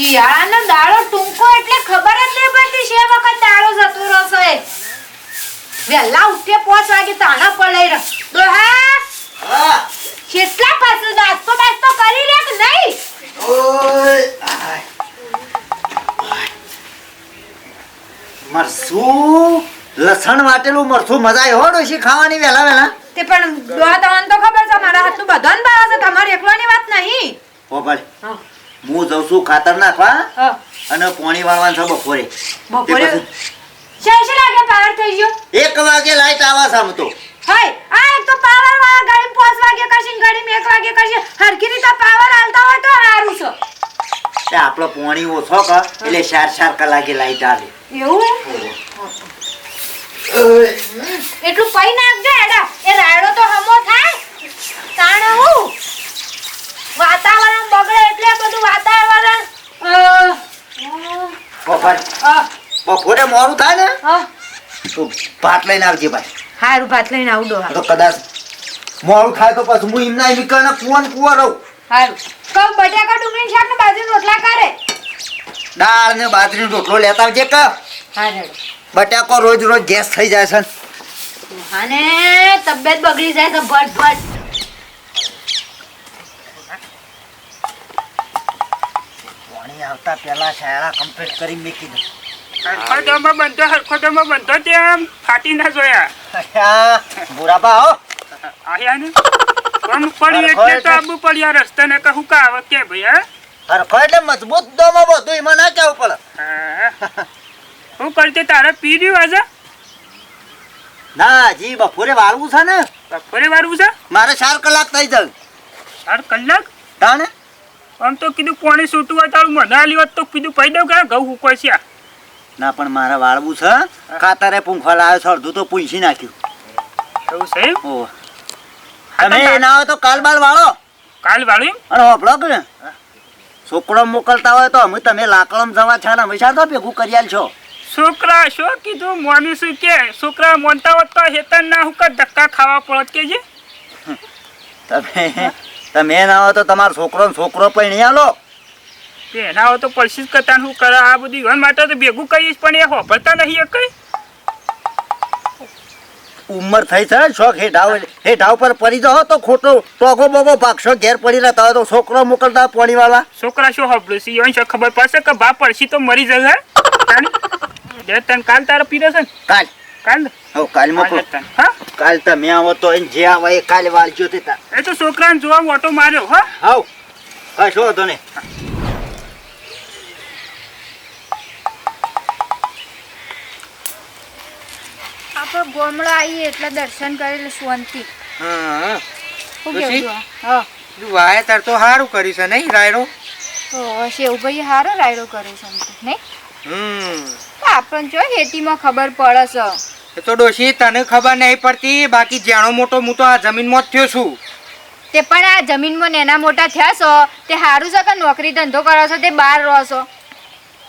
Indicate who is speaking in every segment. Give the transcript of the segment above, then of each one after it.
Speaker 1: શિયાળાનો દાડો ટૂંકો એટલે ખબર જ નહીં પડતી છે વખત દાડો જતો રહેશે વેલા ઉઠે 5 વાગે તાણા પડે રે ડોહા
Speaker 2: હા
Speaker 1: કેટલા પાછો નાસ્તો કરી રે કે નહીં
Speaker 2: ઓય મરસું લસણ વાટેલું મરસું મજા આવ્યો ડોશી ખાવાની વેલા વેલા
Speaker 1: તે પણ ડોહા તમને તો ખબર છે મારા હાથનું બધાને ભાવે છે તમારી એકલાની વાત નહીં
Speaker 2: ઓ ભાઈ હું જઉં છું ખાતર નાખવા
Speaker 1: હા
Speaker 2: અને પાણી વાળવાનું છે બપોરે
Speaker 1: શેષ લાગે પાવર થઈ ગયો
Speaker 2: 1 વાગે લાઈટ આવા સામ તો
Speaker 1: હાય આ એક તો પાવર વાળા ગાડી 5 વાગે કરશે ગાડી 1 વાગે કરશે હરકી રીતે પાવર હાલતા હોય તો સારું છે
Speaker 2: તે આપણો પાણી ઓછો કર એટલે 4 કલાકે લાઈટ આવે
Speaker 1: એવું એટલું પઈ નાખજે એડા એ રાયડો તો હમો થાય તાણ હું વાતાવરણ બગડે એટલે બધું વાતાવરણ
Speaker 2: બપોરે મોડું થાય ને તો ભાત લઈને આવજે ભાઈ
Speaker 1: હારું ભાત લઈને આવું ડોહા
Speaker 2: તો કદાચ મોડું થાય તો પછી હું એમના નીકળને કુવા રહું
Speaker 1: હારું કમ બટાકા ડુંગળી શાક ને બાજરી રોટલા કરે
Speaker 2: દાળ ને બાજરીનો રોટલો લેતા આવજે કે
Speaker 1: હારું
Speaker 2: બટાકો રોજ રોજ ગેસ થઈ જાય છે
Speaker 1: અને તબિયત બગડી જાય તો ભટ
Speaker 2: પાણી આવતા પહેલા શાળા કમ્પ્લીટ કરી મેકી દઉં
Speaker 3: હરખોદમાં બંધો ત્યાં ફાટી ના જોયા
Speaker 2: બુરાબા હો
Speaker 3: આયા ને કમ પડી એટલે તો આબુ પડ્યા રસ્તાને કહું કા આવે કે ભાઈ
Speaker 2: હરખો એટલે મજબૂત દોમાં બધું એમાં ના કેવું પડે
Speaker 3: હું કરતે તારે પી રહ્યું આજે
Speaker 2: ના જી બપોરે વાળવું છે ને
Speaker 3: બપોરે વાળવું છે
Speaker 2: મારે 4 કલાક થઈ જાય
Speaker 3: 4 કલાક
Speaker 2: તાને
Speaker 3: આમ તો કીધું પાણી છૂટું હોય તારું મને આલી હોત તો કીધું પૈ દઉં કે ઘઉં હુકો છે
Speaker 2: ના પણ મારે વાળવું છે ખાતરે પૂંખવા લાવ્યો છે અડધું તો પૂંછી નાખ્યું
Speaker 3: એવું છે
Speaker 2: ઓહ તમે ના હોય તો કાલ બાલ વાળો
Speaker 3: કાલ વાળું
Speaker 2: અને હોપડો કે ને છોકરો મોકલતા હોય તો અમે તમે લાકડમ જવા છે ને હંમેશા તો ભેગું કરી આલશો
Speaker 3: છોકરા શું કીધું મોનીશું કે છોકરા મોનતા હોત તો હેતર ના હું ધક્કા ખાવા પડત કે જે
Speaker 2: તમે ના હોય તો તમારો છોકરો પૈણી આલો
Speaker 3: એના હોય તો પરસીસ કરતા શું કરે આ બધું ઘર માટે તો ભેગું કહીશ પણ એ હોપડતા નહીં કઈ
Speaker 2: ઉંમર થઈ છે શોખ હેઠાવ પર પડી જાઓ તો ખોટો ટોગો બોગો ભાગશો ઘેર પડી રહેતા હોય તો છોકરો મોકલતા પાણી વાળા
Speaker 3: છોકરા શું હોપડું છે એવું ખબર પડશે કે બા પડશી તો મરી જશે તને કાલ તારે પીરે છે ને
Speaker 2: કાલ કાલ મોકલો
Speaker 3: હા
Speaker 2: કાલ તમે આવો તો જે આવે એ કાલે વાળજો તે
Speaker 3: એ તો છોકરાને જોવા ઓટો માર્યો હા
Speaker 2: હાવ કશો હતો ને
Speaker 1: આપણે ગોમડો આવીએ એટલે દર્શન કરેલું શાંતિ
Speaker 4: હા
Speaker 1: શું કેવું હા
Speaker 4: વાય તાર તો સારું કર્યું છે નહીં રાયડો
Speaker 1: શેવભાઈ હારો રાયડો કર્યો છે નહીં
Speaker 4: હમ
Speaker 1: આપણને જો ખેતીમાં ખબર પડે છે
Speaker 4: એ તો ડોશી તને ખબર નહીં પડતી બાકી જાણો મોટો હું તો આ જમીનમાં જ થયો છું
Speaker 1: તે પણ આ જમીનમાં નાના મોટા થયા છો તે સારું છે કે નોકરી ધંધો કરો છો તે બહાર રહો છો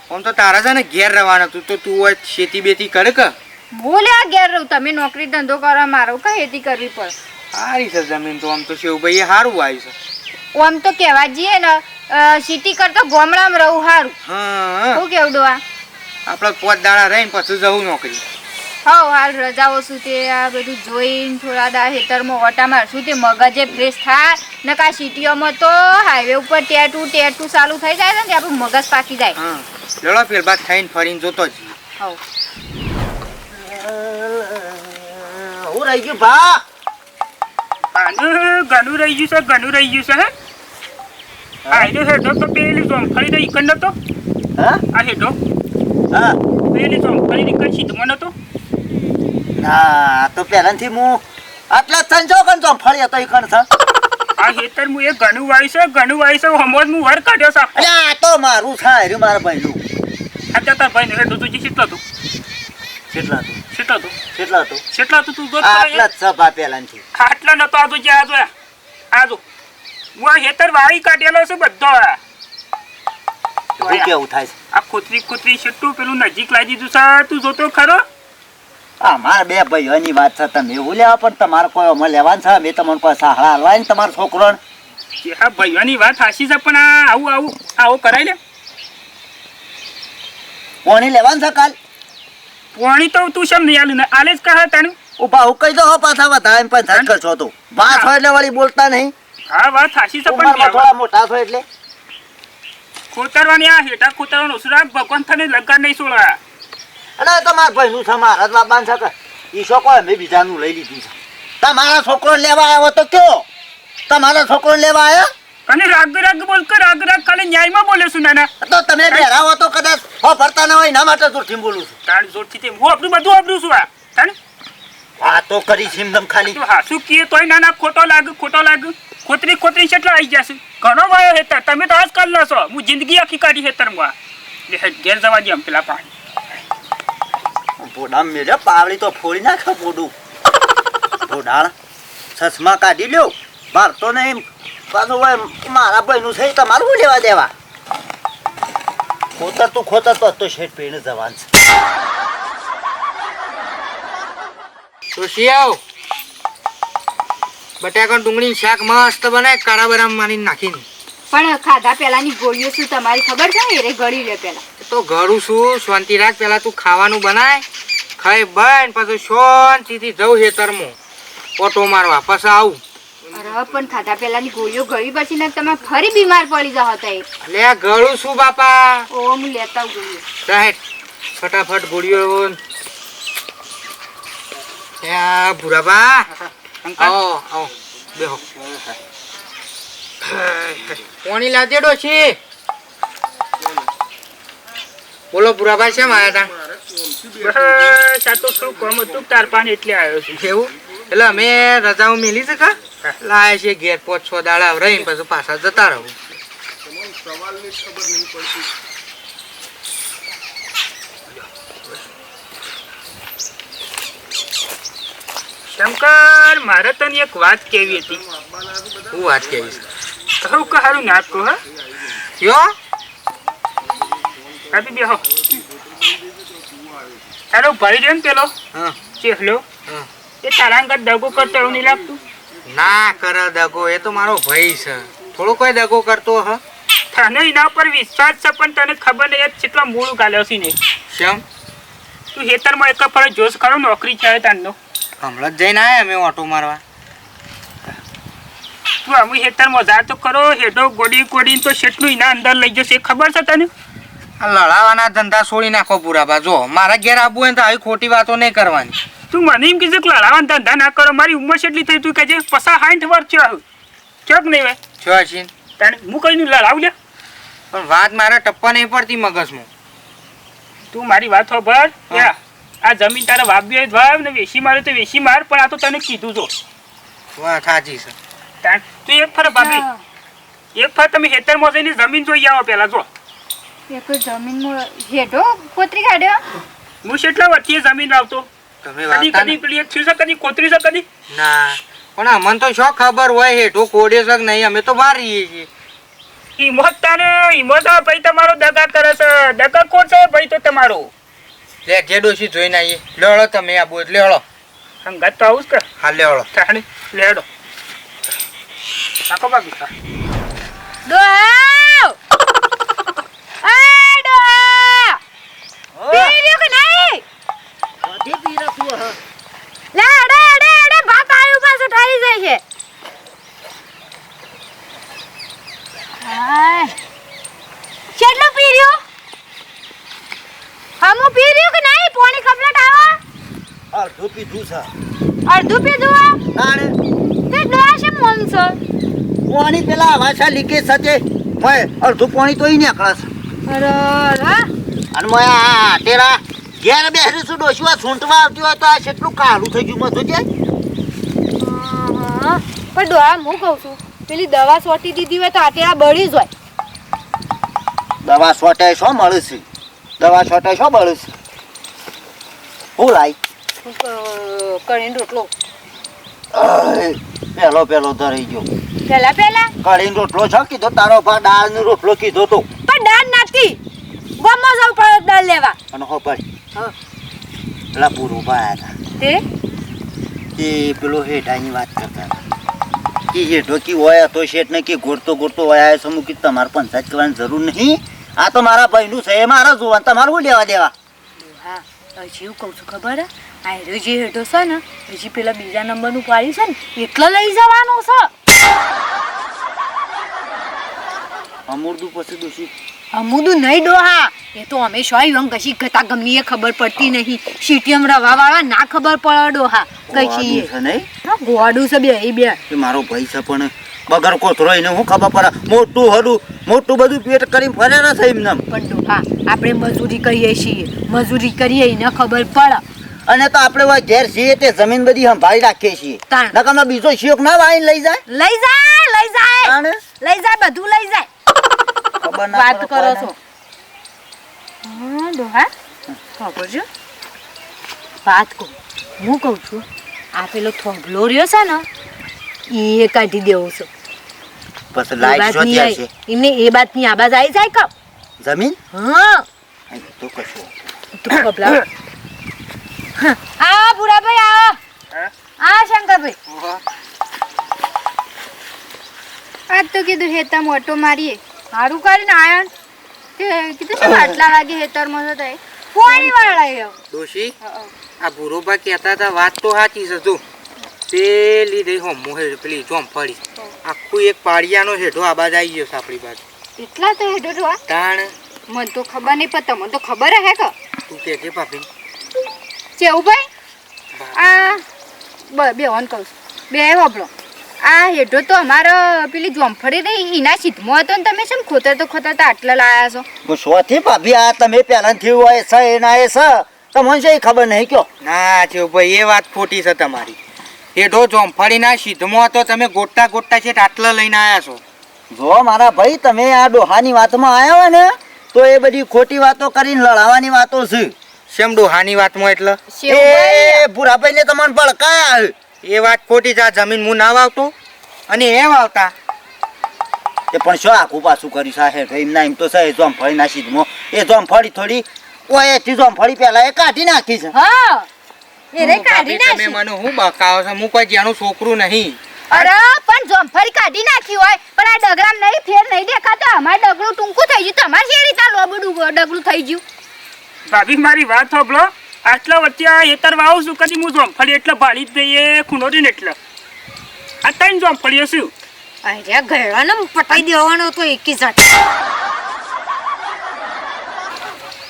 Speaker 4: આમ તો તારા છે ને ઘેર રહેવાનું તું તો તું હોય ખેતી બેતી કરે કે
Speaker 1: બોલે આ ઘેર રહું તમે નોકરી ધંધો કરવા મારો કઈ ખેતી કરવી પડે
Speaker 4: સારી છે જમીન તો આમ તો શિવભાઈ સારું આવ્યું છે
Speaker 1: આમ તો કહેવા જઈએ ને સિટી કરતા ગામડામાં રહું સારું
Speaker 4: હા
Speaker 1: શું કેવું ડોવા
Speaker 4: આપણે 5 દાડા રહીને પછી જવું નોકરી
Speaker 1: હા હાલ રજાઓ શું તે આ બધું જોઈને થોડા દા ખેતરમાં ઓટા મારશું તે મગજે ફ્રેશ થાય ને કા સિટીઓમાં તો હાઈવે ઉપર ટેટુ ચાલુ થઈ જાય ને આપણું મગજ પાકી જાય
Speaker 4: હા લડો ફેર બાદ ખાઈને ફરીને જોતો જ
Speaker 1: હા
Speaker 2: હું રહી ગયું ભા
Speaker 3: ઘણું રહી ગયું છે ઘણું રહી ગયું છે હે આ હેડો હેડો તો પેલી તો ફરી દઈ કંડ તો
Speaker 2: હા
Speaker 3: આ હેડો
Speaker 2: હા
Speaker 3: પેલી તો ફરી દઈ કઈ તો મને તો
Speaker 2: ના તો પહેલાથી હું આટલા સંજો કન તો ફળી હતો ઈકણ છે
Speaker 3: આ હેતર હું એ ઘણું વાય છે હમોજ હું વર કાઢ્યો છે
Speaker 2: અરે આ તો મારું છે હાર્યું મારા ભાઈનું
Speaker 3: આ તાર ભાઈ હેડો તું કેટલો તું
Speaker 2: કેટલા હતું
Speaker 3: કેટલા તું તું જો
Speaker 2: આટલા જ છે ભા પહેલાથી
Speaker 3: આટલા નતો આ તો જ્યાં આજો હું આ હેતર વાળી કાઢેલો છે બધો
Speaker 2: શું કેવું થાય છે
Speaker 3: આ ખોતરી છેટું પેલું નજીક લાવી દીધું છે તું જોતો ખરો
Speaker 2: આ મારા બે ભાઈઓની વાત છે તમે એવું લેવા પણ તમારે કોઈ અમલ લેવાનું છે મેં તમને કોઈ સહારા હાલવા ને તમારો છોકરો
Speaker 3: હા ભાઈઓની વાત હાસી છે પણ આ આવું કરાય લે
Speaker 2: પાણી લેવાનું છે કાલ
Speaker 3: પાણી તો તું શેમ નહીં આલું ને આલે જ કહે તાણું
Speaker 2: ઉભા હું કહી દો પાછા વધારે પંચાયત કરશો તો વાત હોય એટલે વળી બોલતા નહીં
Speaker 3: હા વાત સાચી છે પણ
Speaker 2: ઉંમરમાં થોડા મોટા છો એટલે
Speaker 3: ખોતરવાની આ હેઠા ખોતરવાનું ઓછું રાખ ભગવાન તને લગન નહીં છોડવા
Speaker 2: અને એ તો મારા ભાઈનું છે મારા જ બાબાનું છે કે ઈ છોકરો અમે બીજાનું લઈ લીધું છે તમારા છોકરો લેવા આવ્યો તો કયો તમારા છોકરો લેવા આવ્યો
Speaker 3: અને રાગ રાગ બોલ કે રાગ રાગ ખાલી ન્યાયમાં બોલે છું નાના
Speaker 2: તો તમે બેરાવો તો કદાચ હો ફરતા ના હોય એના માટે જોરથી બોલું છું
Speaker 3: તાણ જોરથી તે હું આપણું બધું આપણું છું આ તાણ
Speaker 2: વાતો કરી સિમદમ ખાલી
Speaker 3: તું હાસું કીએ તોય નાના ખોટો લાગ ખોતરી કેટલા આવી જશે ઘણો વાયો હેતર તમે તો આજકાલ ના છો હું જિંદગી આખી કાઢી હેતરમાં ઘેર જવા દે પેલા પાણી
Speaker 2: બોડા મેરે પાવડી તો ફોડી નાખે બોડું બોડાળ ચશ્મા કાઢી લ્યો બાર તો નહીં પાછું હોય મારા ભાઈનું છે તમારું શું લેવા દેવા ખોતર તો શેઠ પીને જવાન છે
Speaker 4: સુશિયાવ બટાકા ડુંગળી શાક મસ્ત બનાય કાળા બરામ મારીને નાખીને
Speaker 1: પણ ખાધા પેલાની ગોળીઓ શું તમારી ખબર છે એ રે ગળી લે પેલા
Speaker 4: તો ઘરું શું શાંતિ રાખ પેલા તું ખાવાનું બનાય ખાઈ બન પછી શાંતિથી જઉં ખેતરમાં ઓટો મારવા પછી આવું
Speaker 1: અરે પણ ખાધા પેલાની ગોળીઓ ગળી પછી ને તમે ફરી બીમાર પડી જાવ હતા
Speaker 4: લે આ ગળું શું બાપા
Speaker 1: ઓ હું લેતા આવું ગોળીઓ
Speaker 4: સાહેબ ફટાફટ ગોળીઓ ત્યાં ભૂરાબા આવો આવો બેહો પાણી લાદેડો છે બોલો ભૂરાબા છે મારા તા
Speaker 3: બસ આ તો શું કામ હતું તાર પાણી એટલે આવ્યો છું
Speaker 4: એવું એટલે અમે રજાઓ મેલી છે કા લાયા છે ઘેર 5-6 દાડા રહીને પછી પાછા જતા રહું
Speaker 3: શંકર મારે તને એક વાત કેવી હતી
Speaker 4: હું વાત કેવી છે
Speaker 3: કહું કે હારું નાક કહો હા
Speaker 4: કયો
Speaker 3: કાપી બેહો તારો ભાઈ રહ્યો ને પેલો
Speaker 4: હા
Speaker 3: ચેહલો
Speaker 4: હા
Speaker 3: એ તારા અંગત દગો કરતો એવું નહીં લાગતું
Speaker 4: ના કરે દગો એ તો મારો ભાઈ છે થોડો કોઈ દગો કરતો હ
Speaker 3: તને એના પર વિશ્વાસ છે પણ તને ખબર નહીં એ કેટલો મૂળ ગાલ્યો છે ને
Speaker 4: શેમ
Speaker 3: તું હેતરમાં એક ફરે જોશ ખરો નોકરી છે તારનો
Speaker 4: હમણાં જ જઈને આવ્યા અમે ઓટો મારવા
Speaker 3: તું અમે હેતરમાં જા તો કરો હેડો ગોડી તો શેટલું એના અંદર લઈ જશે એ ખબર છે તને
Speaker 4: આ લડાવાના ધંધા છોડી નાખો પૂરાબા જો મારા ઘેર આવવું હોય તો આવી ખોટી વાતો નહીં કરવાની
Speaker 3: તું મને એમ કીધું કે લડાવાના ધંધા ના કરો મારી ઉંમર કેટલી થઈ તું કહેજે 50-60 વર્ષ થયો ચોક નહીં ભાઈ
Speaker 4: છો છીએ
Speaker 3: તાણે હું કઈ લડાવ લે
Speaker 4: પણ વાત મારા ટપ્પા નહીં પડતી મગજમાં
Speaker 3: તું મારી વાત સાંભળ
Speaker 4: હા.
Speaker 3: આ જમીન તારા વાવ્ય હોય વાવ ને વેસી મારે તો વેસી માર પણ આ તો તને કીધું જો
Speaker 4: વાત સાચી છે
Speaker 3: તાણ તું એક ફર ભાભી એક ફર તમે હેતરમાં જઈને જમીન જોઈ આવો પેલા જો
Speaker 1: એક જમીનમાં હેઠો કોતરી કાઢ્યો
Speaker 3: હું કેટલા વચ્ચે જમીન લાવતો
Speaker 4: તમે
Speaker 3: કદી
Speaker 4: વાત
Speaker 3: કદી પેલી એક થયું છે કદી કોતરી છે કદી
Speaker 4: ના પણ અમને તો શું ખબર હોય હેઠો કોડે છે કે નહીં અમે તો બહાર રહીએ છીએ
Speaker 3: હિંમત ભાઈ તમારો દગા કરે છે દગા કોણ છે ભાઈ તો તમારો
Speaker 4: લે જે ડોશી જોઈને આવીએ લેવડો તમે આ બોલ લેવડો
Speaker 3: હંગાત તો આવું જ કે
Speaker 4: હા લેવડો
Speaker 3: તાણે લેડો નાખો બાકી
Speaker 1: ડોહાવ એ ડોહા પીર્યો કે નહીં
Speaker 2: બધી પીરા તું હ
Speaker 1: લે અડે ભાત આવ્યું પાછું ઠારી જાય છે હાય કેટલું પીર્યો હમું પીર્યો કે નહીં પાણી કમ્પ્લીટ આવો
Speaker 2: અડધું પીધું છે
Speaker 1: અડધું પીધું
Speaker 2: તાણે
Speaker 1: તે ડોહા છે મોન છે
Speaker 2: પાણી પેલા વાસા લીકેજ થશે મોય અડધું પાણી તો ઈ નીકળે છે
Speaker 1: અરે
Speaker 2: અને મોય આ તેરા ઘેર બેહરી છું ડોશી આ સૂંટવા આવતી હોય તો આ કેટલું કાળું થઈ ગયું મધું છે
Speaker 1: પણ ડોહા હું કહું છું પેલી દવા સોટી દીધી હોય તો આટેડા બળી જ હોય
Speaker 2: દવા સોટાય શું મળે છે દવા સોટાય શું મળે છે હું લાઈ
Speaker 1: કરીને રોટલો
Speaker 2: પેલો ધરાઈ ગયો
Speaker 1: પેલા
Speaker 2: કઢીનો રોટલો છે કીધો તારો ભા દાળનો રોટલો કીધો તો
Speaker 1: પણ દાળ નથી ગમો જવું પડે દાળ લેવા
Speaker 2: અને હો પડી પેલા પૂરું ભાઈ હતા
Speaker 1: તે
Speaker 2: તે પેલો હેઠાની વાત કરતા હતા કે હેઠો કી હોય તો શેઠ ને કે ગોળતો હોય છે હું કે તમારે પંચાયત કરવાની જરૂર નહીં આ તો મારા ભાઈનું છે, એ મારા જોવાનું તમારું શું લેવા દેવા?
Speaker 5: હા હજી એવું કહું છું ખબર હે આ હેરો જે હેઠો છે ને હજી પેલા બીજા નંબરનું પાડ્યું છે ને એટલે લઈ જવાનો છે.
Speaker 2: અમૂર્દું પછી દોશી
Speaker 5: અમુદું નહીં ડોહા એ તો અમે શું એમ કશી ગતા ગમની એ ખબર પડતી નહીં સીટીએમ રવા વાળા ના ખબર પડે ડોહા કશી
Speaker 2: છે નહીં
Speaker 5: હા ગોવાડું છે બે
Speaker 2: એ મારો ભાઈ છે પણ બગર કોથરો એને હું ખબર પડે મોટું હડું મોટું બધું પેટ કરીને ફરે ના થાય એમને.
Speaker 5: પણ ડોહા આપણે મજૂરી કરીએ છીએ મજૂરી કરીએ એને ખબર પડે.
Speaker 2: અને તો આપણે હોય ઘેર છીએ તે જમીન બધી સંભાળી રાખીએ છીએ.
Speaker 5: તાણ.
Speaker 2: નકર બીજો શિયોક ના વાઈને લઈ જાય.
Speaker 5: લઈ જાય બધું લઈ જાય
Speaker 2: ખબર ના
Speaker 5: વાત
Speaker 2: પડે
Speaker 5: કરો
Speaker 2: કોઈને.
Speaker 5: છો હા ડોહા ખબર છે વાત કહું હું કહું છું આ પેલો થોભલો રહ્યો છે ને એ કાઢી દેવો છે.
Speaker 2: પછી
Speaker 5: એ
Speaker 2: લાઈટ
Speaker 5: વાત
Speaker 2: શું
Speaker 5: નહીં
Speaker 2: ત્યાં છે
Speaker 5: આવી. એમને એ બાતની આ બાજ આવી જાય કે
Speaker 2: જમીન
Speaker 5: હા
Speaker 2: અહીં તો કશું
Speaker 5: તું ખબલા આ ભૂરાભાઈ આવો આ શંકરભાઈ
Speaker 1: આજ તો કીધું હેતર મોટો મારીએ
Speaker 5: સારું કરીને આયા
Speaker 1: તે કીધું શું આટલા વાગે હેતરમાં તો થાય
Speaker 5: પોણી વાળા આવ્યો
Speaker 4: ડોશી આ ભૂરોબા કહેતા હતા વાત તો સાચી છે તું પેલી રહી હોમો હેડ પેલી જોમફળી આખું એક પાડિયાનો હેઠો આ બાજુ આવી ગયો છે આપણી બાજુ
Speaker 1: એટલા તો હેડો જો
Speaker 4: તાણ
Speaker 1: મને તો ખબર નહીં પણ તમને તો ખબર હે કે
Speaker 4: તું કહેજે ભાભી
Speaker 1: ચેવુભાઈ આ બે ઓન કહું છું બે હોબળો આ હેઠો તો અમારો પેલી જોમફળી રહી એના સીધમાં હતો ને તમે શું ખોતરતા આટલા લાયા છો
Speaker 2: હું શોથી ભાભી આ તમે પહેલાંથી હોય છે એના એ છે તમને છે ખબર નહીં કયો
Speaker 4: ના છે ભાઈ એ વાત ખોટી છે તમારી હેઠો જોમફળીના સીધમાં હતો તમે ગોટા છે આટલા લઈને આવ્યા છો.
Speaker 2: જો મારા ભાઈ તમે આ ડોહાની વાતમાં આવ્યા હોય ને તો એ બધી ખોટી વાતો કરીને લડાવવાની વાતો છે.
Speaker 4: શેમ ડોહાની વાતમાં એટલે
Speaker 2: એ ભૂરાભાઈ ને તમને ભડકાયા.
Speaker 4: એ વાત ખોટી છે. આ જમીન હું ના વાવતો અને એ વાવતા
Speaker 2: એ પણ શું આખું પાછું કર્યું છે હેઠો એમના એમ તો છે જોમફળી ના સીધમાં એ જોમફળી થોડી ઓય એથી જોમફળી પહેલા એ કાઢી નાખી છે.
Speaker 5: હા એ રે કાઢી
Speaker 4: તમે
Speaker 5: નાખી
Speaker 4: મને હું બકાવો છો હું કોઈ જેનું છોકરું નહીં.
Speaker 1: અરે પણ જોમફળી કાઢી નાખી હોય પણ આ ડગરામ નહીં ફેર નહીં દેખાતો અમારે ડગલું ટૂંકું થઈ ગયું તમારે શેરી રીતના લોબડું ડગલું થઈ ગયું
Speaker 3: ભાભી મારી વાત સાંભળો આટલા વચ્ચે આ હેતર વાવું છું કદી હું જોમફળી એટલે ભાળી જ દઈએ ખૂણોરીને એટલે આ ત્રણ જોમફળીઓ શું
Speaker 5: અરે ગળાને પટાઈ દેવાનો તો એકી સાથે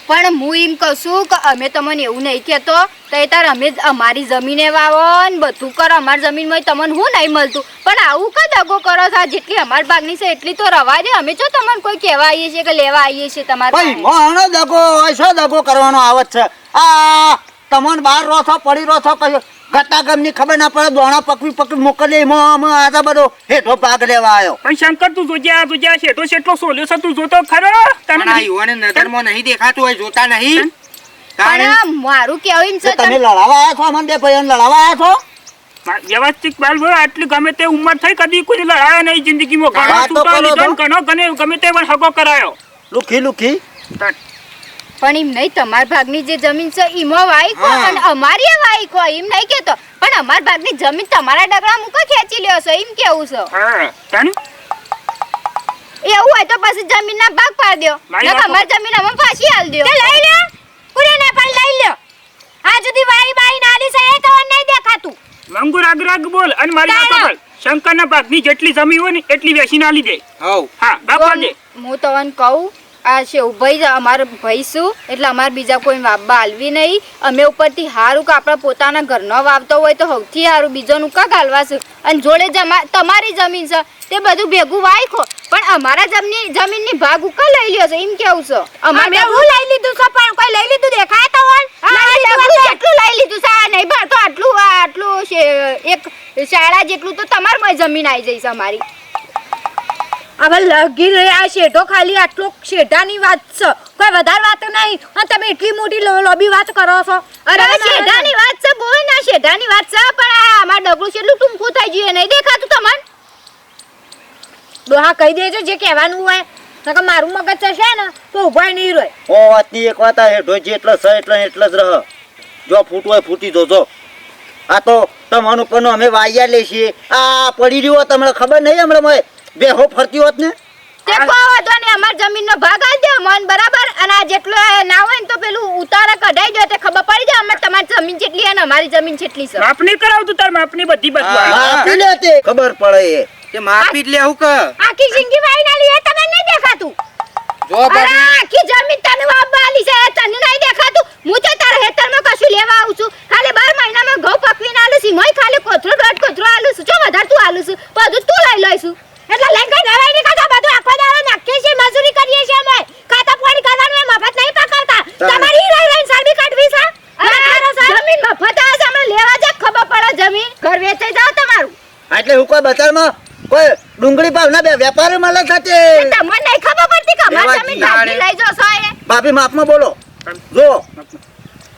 Speaker 1: પણ હું એમ કહું છું કે અમે તમને એવું નહીં કહેતો તો એ તાર અમે અમારી જમીને વાવો ને બધું કરો અમારી જમીનમાં તમને હું નહીં મળતું પણ આવું કા દગો કરો છો જેટલી અમારી ભાગની છે એટલી તો રવા દે અમે જો તમને કોઈ કહેવા આવીએ છીએ કે લેવા આવીએ છીએ તમારે
Speaker 2: ભાઈ મોહનો દગો હોય શું દગો કરવાનો આવત છે આ તમને બહાર રહો છો પડી રહો છો કયો ગતા ગમની ખબર ના પડે દોણા પકવી મોકલી એમાં આ બધો હેઠો ભાગ લેવા આવ્યો.
Speaker 3: પણ શંકર તું જોજે આ શેઠો શેઠો સોલ્યો છે તું જોતો ખરો
Speaker 4: પણ આ યુવાને નજરમાં નહીં દેખાતું હોય જોતા નહીં.
Speaker 1: પણ મારું કેવું એમ છે
Speaker 2: તમે લડાવા આવ્યા છો અમને બે ભાઈઓને લડાવા આવ્યા છો
Speaker 3: વ્યવસ્થિત બાલ ભાઈ આટલી ગમે તે ઉંમર થઈ કદી કોઈ લડાયા નહીં જિંદગીમાં ઘણો
Speaker 2: વાત તો
Speaker 3: છૂટા
Speaker 2: કરો
Speaker 3: લીધો
Speaker 2: તો.
Speaker 3: ને ઘણો ગમે તે પણ હગો કરાયો
Speaker 2: લુખી
Speaker 1: પણ એમ નહીં તમારા ભાગની જે જમીન છે એમાં વાઈક હોય
Speaker 4: હા.
Speaker 1: અને અમારી વાઈક હોય એમ નહીં કેતો પણ અમારા ભાગની જમીન તમારા ડગરા મૂકો ખેંચી લ્યો છો એમ કેવું છે
Speaker 3: હા તાનું
Speaker 1: એવું હોય તો પછી જમીનના ભાગ પાડી દો
Speaker 3: મારી
Speaker 1: નકર
Speaker 3: વાત
Speaker 1: અમારી જમીન અમે પાછી આલ દો
Speaker 5: લઈ લે પૂરેને પણ લઈ લ્યો આ સુધી વાઈ બાઈ નાલી છે એ તો નહીં દેખાતું
Speaker 3: મંગુ રાગ બોલ અને મારી વાત સાંભળ શંકરના ભાગની જેટલી જમી હોય ને એટલી વેચીને આલી દે
Speaker 4: હવ
Speaker 3: હા બાપા દે
Speaker 1: હું તમને કહું આ શેવભાઈ અમારા ભાઈ શું એટલે અમારે બીજા કોઈ વાવવા હાલવી નહીં અમે ઉપરથી હારું કે આપણા પોતાના ઘરનો વાવતો હોય તો સૌથી સારું બીજોનું કા ગાલવા છે અને જોડે તમારી જમીન છે તે બધું ભેગું વાયખો પણ અમારા જમીનની ભાગ ઉકા લઈ લ્યો છે એમ કેવું છે અમારે
Speaker 5: હું લઈ લીધું છે પણ કોઈ લઈ લીધું દેખાય તો હોય
Speaker 1: જેટલું લઈ લીધું છે આ નહીં ભરતો આટલું એક શાળા જેટલું તો તમારી જમીન આવી જઈશ અમારી
Speaker 5: હવે લગી રહી આ શેઠો ખાલી આટલો શેઠાની વાત છે કોઈ વધારે વાત નહીં અને તમે એટલી મોટી લોબી વાત કરો છો
Speaker 1: અરે શેઢાની વાત છે બોલ ના શેઢાની વાત છે પણ આ અમાર ડગલું કેટલું ટૂંકું થઈ ગયું નહીં દેખાતું તમને
Speaker 5: ડોહા કહી દેજો જે કહેવાનું હોય નકર મારું મગજ છે ને તો ઉભાય નહીં રહે
Speaker 2: ઓ વાતની એક વાત આ હેઠો જેટલો છે એટલે જ રહ જો ફૂટ હોય ફૂટી જોજો આ તો તમારું પણ અમે વાયા લઈએ છીએ આ પડી રહ્યો તમને ખબર નહીં હમણાં બેહો ફરતી હોત ને
Speaker 1: તે કોઈ વાંધો નહીં, અમાર જમીનનો ભાગ આલ દે મન બરાબર. અને આ જેટલો ના હોય ને તો પેલું ઉતારા કઢાઈ દો, તે ખબર પડી જાય અમે તમારી જમીન કેટલી અને અમારી જમીન કેટલી છે.
Speaker 3: માપણી કરાવતું તાર માપણી બધી બધું
Speaker 2: આપી લે તે ખબર પડે એ.
Speaker 4: તે માપી જ લેવું કે
Speaker 1: આખી જિંદગી વાઈ ના લી, એ તને નહીં દેખાતું.
Speaker 4: જો
Speaker 1: અરે
Speaker 4: ભાભી
Speaker 1: આખી જમીન તને વાપવા આલી છે, એ તને નહીં દેખાતું. હું તો તારા હેતરમાં કશું લેવા આવું છું. ખાલી 12 મહિનામાં ઘઉં પકવીને આલું છું, મોય ખાલી કોથરો દોઢ કોથરો આલું છું. જો વધારે તું આલું છું, બધું તું લઈ લઈશું. એટલે લઈ ગઈ નવાઈ ની ખાતા બધું આખો દાડો નાખીએ છીએ, મજૂરી કરીએ છીએ અમે. ખાતા પાણી કરવાનું એ મફત નહીં પકાવતા. તમારી રહી રહીને સારબી કાઢવી છે. જમીન મફત આવે છે, અમે લેવા જ ખબર પડે જમીન. ઘર વેચાઈ જાવ તમારું.
Speaker 2: એટલે હું કોઈ બજારમાં કોઈ ડુંગળી ભાવના બે વેપારી મળે સાથે
Speaker 1: તમને નહીં ખબર પડતી કે અમારી જમીન ઢાંકી લઈ જશો એ.
Speaker 2: ભાભી માપમાં બોલો જો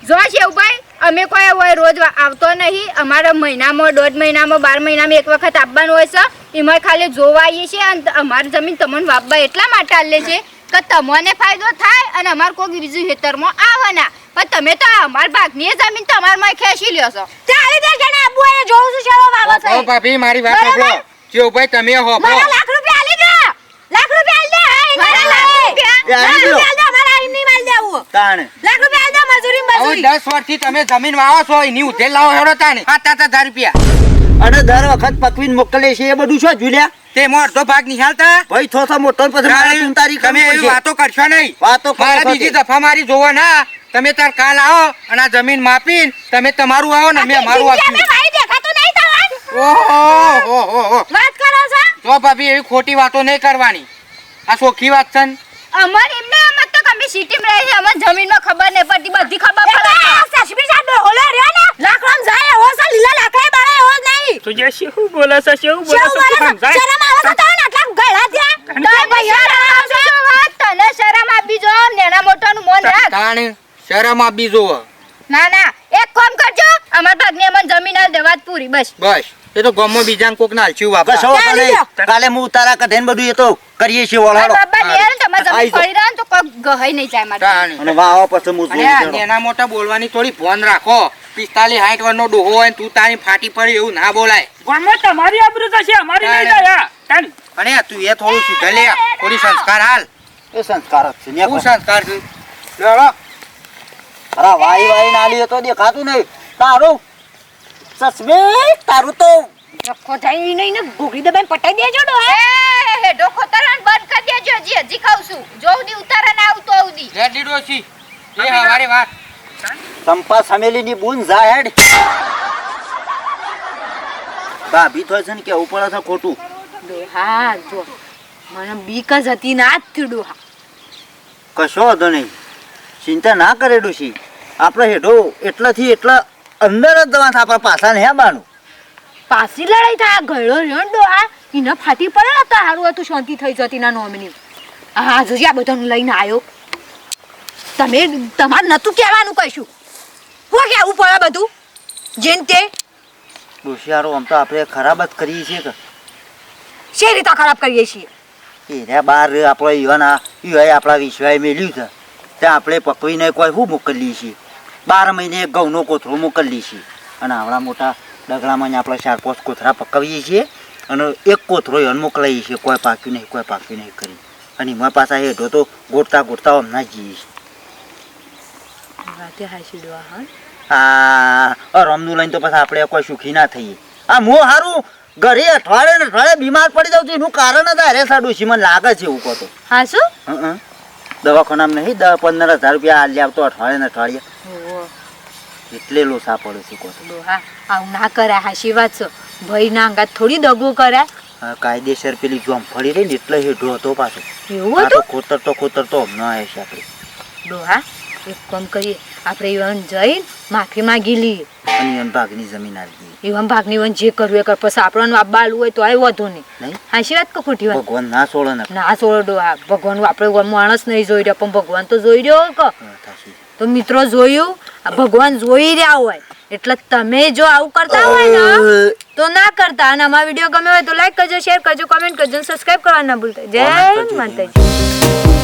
Speaker 1: જો શેવભાઈ, અમે કોઈ હોય રોજ આવતો નહીં. અમારા મહિનામાં 1.5 મહિનામાં 12 મહિનામાં એક વખત આવવાનું હોય છે. એમાં ખાલી જોવા આવીએ છીએ અને અમારી જમીન તમને વાપવા એટલા માટે આલે છે કે તમને ફાયદો થાય અને અમારે કોઈ બીજું ખેતરમાં આવવાના. પણ તમે તો અમાર ભાગની એ જમીન તમારમાં ખેંચી લ્યો છો. ચાલી દે જણે આબુ એ જોઉં છું શેવો વાવો છે.
Speaker 4: ઓ ભાભી મારી વાત સાંભળો. જો ભાઈ તમે હોભળો.
Speaker 1: મારા લાખ રૂપિયા આલી દે. લાખ રૂપિયા આલી દે. હા, લાખ રૂપિયા.
Speaker 2: આલી દો.
Speaker 1: લાખ રૂપિયા આલ દે, અમારા એમની માલ દેવું.
Speaker 2: તાણે
Speaker 1: લાખ રૂપિયા આલ દે, મજૂરી
Speaker 4: હવે
Speaker 1: મજૂરી.
Speaker 4: 10 વર્ષથી તમે જમીન વાવો છો એની ઉધેલ લાવો હેડો તાને 7,000 રૂપિયા.
Speaker 2: અને દર વખત પકવીને મોકલે છે એ બધું શું જુલ્યા
Speaker 4: તે મો અડધો ભાગ નિહાલતા
Speaker 2: ભાઈ થોડો મોટો પછી મારે તું
Speaker 4: તમે એવી વાતો કરશો નહીં.
Speaker 2: વાતો કરો
Speaker 4: મારા
Speaker 2: છો
Speaker 4: બીજી
Speaker 2: તે.
Speaker 4: દફા મારી જોવો ના. તમે તાર કાલ આવો અને આ જમીન માપીને તમે તમારું આવો ને અમે અમારું
Speaker 1: અમે
Speaker 4: આપ્યું.
Speaker 1: ભાઈ દેખાતું નહીં તમને.
Speaker 4: ઓહો
Speaker 1: વાત કરો છો?
Speaker 4: જો ભાભી એવી ખોટી વાતો નહીં કરવાની. આ સોખી વાત છે ને.
Speaker 1: અમાર એમને એમ તો કમી સિટીમાં રહે છે, અમને જમીનમાં ખબર નહીં પડતી, બધી ખબર પડે. સસબી સાહેબ હોલે રહ્યો ને લાકડમ જાય હો સા લીલા લાકડે બાળે હો નહીં.
Speaker 3: તું જે શું બોલે છે શું બોલે
Speaker 1: શેવ
Speaker 3: છે
Speaker 1: બોલે
Speaker 3: તું
Speaker 1: છે?
Speaker 3: સમજાય
Speaker 1: શરમ આવે છે તને આટલા ગળા થયા? તો ભાઈ શરમ આવશે તો વાત, તને શરમ આપી જો, નેના મોટાનું મોન રાખ.
Speaker 4: તાણે શરમ આપી જોવો.
Speaker 1: ના ના, એક કામ કરજો, અમાર ભાગની અમને જમીન આલ દે, વાત પૂરી બસ.
Speaker 4: બસ એ તો ગામમાં બીજાને કોક નાલચ્યું વાપરા.
Speaker 2: કશો વાંધો નહીં. કાલે હું ઉતારા કઢીને બધું એ તો કરીએ છીએ
Speaker 1: મારા
Speaker 2: વળાડો
Speaker 1: બાબા નેર તમાર
Speaker 2: આઈ
Speaker 1: જમીન પડી રહે ને તો કોઈ ગહાઈ નહીં જાય મારે.
Speaker 4: તાણે.
Speaker 2: અને વાવો પછી હું
Speaker 4: અને આ નાના મોટા બોલવાની થોડી ભોન રાખો. 45-60 વર્ષનો ડોહો હોય ને તું તારી ફાટી પડી એવું ના બોલાય.
Speaker 3: ગામમાં તમારી આબરૂ જશે અમારી નહીં જાય તાન.
Speaker 4: અને તું એ થોડું શીખે લે. થોડી સંસ્કાર હાલ.
Speaker 2: એ સંસ્કાર જ છે ને
Speaker 4: શું સંસ્કાર છે? લેવડો.
Speaker 2: અરે વાઈ વાઈ નાલી તો દેખાતું નહીં તારું સસબે તારું તો
Speaker 1: નખો થઈ નહીં ને ઘોઘરી દબાઈને પટાઈ દેજો ડો. એ ડોખો તરણ બંધ કરી દેજો, હજી ખાઉં છું. જો ઉધી ઉતારા ના આવતો ઉધી.
Speaker 4: લેડી ડોશી. એ હવારે વાત.
Speaker 2: ચંપા સમેલીની બૂન જા હેડ ભાભી તો છે ને કેવું પડે છે ખોટું.
Speaker 5: હા જો મને બીક જ હતી ના જ થયું ડોહા.
Speaker 2: કશો વાંધો નહીં, ચિંતા ના કરે ડોશી. આપણે હેડો એટલાથી એટલા અંદર જ દવા આપણે પાછા ને બાનું
Speaker 5: પાછી લડાઈ થાય ગળો રહ્યો ને ડોહા એને ફાટી પડે ને તો સારું હતું, શાંતિ થઈ જતી ના નોમની. હા જોજે આ બધાનું લઈને આવ્યો. તમે તમારે નતું કહેવાનું કશું, હું કેવું પડે બધું જેન તે.
Speaker 2: ડોશિયારો આમ તો આપણે ખરાબ જ કરીએ છીએ કે
Speaker 5: શી રીતે ખરાબ કરીએ છીએ.
Speaker 2: એને બહાર આપણે યુવાના યુવાએ આપણા વિશ્વાએ મેલ્યું છે ત્યાં આપણે પકવીને કોઈ શું મોકલીએ છીએ. 12 મહિને એક ઘઉંનો કોથળો મોકલીએ છીએ અને આવડા મોટા ડગલામાં આપણે 4-5 કોથળા પકવીએ છીએ અને એક કોથળો એને મોકલાવીએ છીએ. કોઈ પાક્યું નહીં કોઈ પાક્યું નહીં કરી અને એમાં પાછા હેઠો તો ગોટતા ગોટતા હમણાં જઈએ છીએ.
Speaker 5: વાતે હાસી ડોહા. હા
Speaker 2: આ રમનું લઈને તો પછી આપણે કોઈ સુખી ના થઈએ. આ હું સારું ઘરે અઠવાડિયે ને અઠવાડિયે બીમાર પડી જાઉં છું એનું કારણ જ અરે સાડું મને લાગે છે એવું કહો તો.
Speaker 5: હા શું
Speaker 2: દવાખાનામાં નહીં 10-15 હજાર રૂપિયા હાલ આવતો અઠવાડિયે ને અઠવાડિયે એટલે લોસા પડે છે કહો તો.
Speaker 5: ડોહા આવું ના કરાય, હાસી વાત છે. ભાઈ ના અંગાત થોડી દગો કરાય.
Speaker 2: કાયદેસર પેલી જોમ ફળી રહી ને એટલે હેઠો હતો પાછો.
Speaker 5: એવું
Speaker 2: આ તો
Speaker 5: હતું
Speaker 2: ખોતર તો હમણાં આવે છે આપણે.
Speaker 5: ડોહા એક કામ કરીએ, આપણે ઈવન જઈને માફી માંગી લઈએ
Speaker 2: અને એમ ભાગની જમીન આવી ગઈ.
Speaker 5: ઈવન ભાગની ઈવન જે કરવું એ કર, પછી આપણને આબા આલવું હોય તો એ વધુ નહીં.
Speaker 2: નહીં
Speaker 5: હાસી વાત કે ખોટી વાત?
Speaker 2: ભગવાન ના છોડે ને
Speaker 5: ના છોડો ડોહા, ભગવાન આપણે માણસ નહીં જોઈ રહ્યો પણ ભગવાન તો જોઈ રહ્યો કે.
Speaker 2: થશે.
Speaker 5: તો મિત્રો જોયું, આ ભગવાન જોઈ રહ્યા હોય એટલે તમે જો આવું કરતા હોય ને તો ના કરતા. અને અમારો વિડીયો ગમ્યો હોય તો લાઈક કરજો, શેર કરજો, કમેન્ટ કરજો, સબસ્ક્રાઇબ કરવાનું ના ભૂલતા. જય માતાજી.